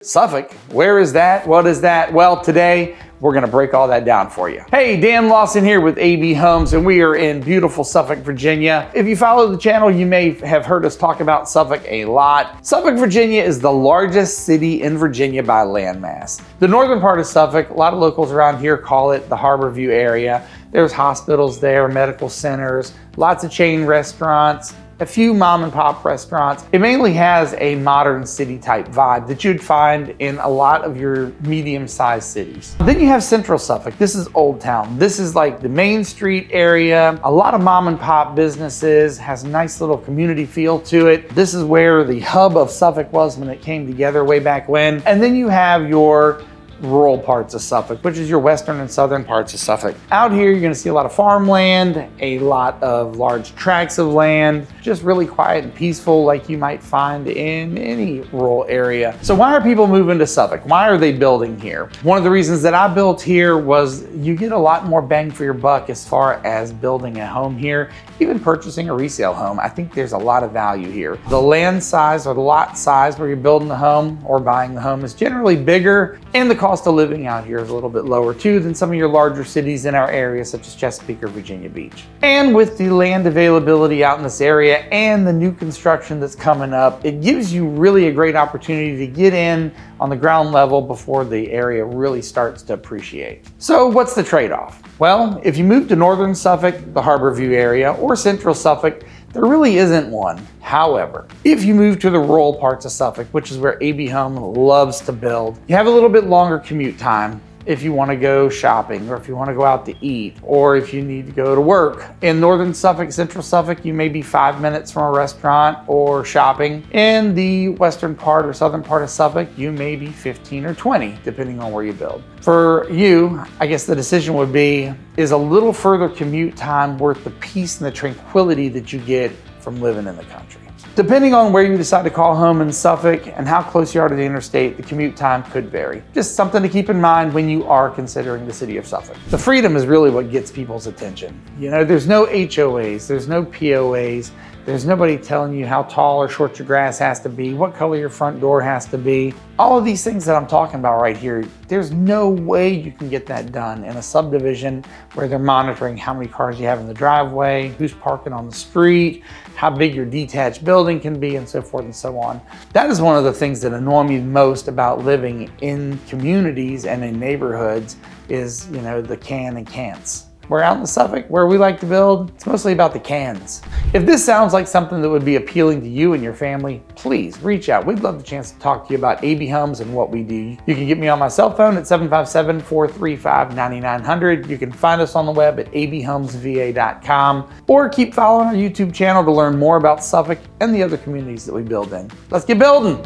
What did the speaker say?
Suffolk, where is that? What is that? Well, today we're gonna break all that down for you. Hey, Dan Lawson here with AB Homes, and we are in beautiful Suffolk, Virginia. If you follow the channel, you may have heard us talk about Suffolk a lot. Suffolk, Virginia is the largest city in Virginia by landmass. The northern part of Suffolk, a lot of locals around here call it the Harborview area. There's hospitals there, medical centers, lots of chain restaurants, a few mom and pop restaurants. It mainly has a modern city type vibe that you'd find in a lot of your medium-sized cities. Then you have Central Suffolk. This is Old Town. This is like the Main Street area. A lot of mom and pop businesses, has a nice little community feel to it. This is where the hub of Suffolk was when it came together way back when. And then you have your rural parts of Suffolk, which is your western and southern parts of Suffolk. Out here, you're gonna see a lot of farmland, a lot of large tracts of land, just really quiet and peaceful like you might find in any rural area. So why are people moving to Suffolk? Why are they building here? One of the reasons that I built here was you get a lot more bang for your buck as far as building a home here, even purchasing a resale home. I think there's a lot of value here. The land size or the lot size where you're building the home or buying the home is generally bigger, and the cost of living out here is a little bit lower too than some of your larger cities in our area, such as Chesapeake or Virginia Beach. And with the land availability out in this area and the new construction that's coming up, it gives you really a great opportunity to get in on the ground level before the area really starts to appreciate. So what's the trade-off? Well, if you move to northern Suffolk, the Harborview area, or central Suffolk, there really isn't one. However, if you move to the rural parts of Suffolk, which is where AB Home loves to build, you have a little bit longer commute time if you want to go shopping, or if you want to go out to eat, or if you need to go to work. In northern Suffolk, central Suffolk, you may be 5 minutes from a restaurant or shopping. In the western part or southern part of Suffolk, you may be 15 or 20, depending on where you build. For you, I guess the decision would be, is a little further commute time worth the peace and the tranquility that you get from living in the country? Depending on where you decide to call home in Suffolk and how close you are to the interstate, the commute time could vary. Just something to keep in mind when you are considering the city of Suffolk. The freedom is really what gets people's attention. You know, there's no HOAs, there's no POAs, there's nobody telling you how tall or short your grass has to be, what color your front door has to be. All of these things that I'm talking about right here, there's no way you can get that done in a subdivision where they're monitoring how many cars you have in the driveway, who's parking on the street, how big your detached building can be, and so forth and so on. That is one of the things that annoy me most about living in communities and in neighborhoods is, you know, the can and can'ts. We're out in Suffolk, where we like to build, it's mostly about the cans. If this sounds like something that would be appealing to you and your family, please reach out. We'd love the chance to talk to you about AB Homes and what we do. You can get me on my cell phone at 757-435-9900. You can find us on the web at abhomesva.com, or keep following our YouTube channel to learn more about Suffolk and the other communities that we build in. Let's get building.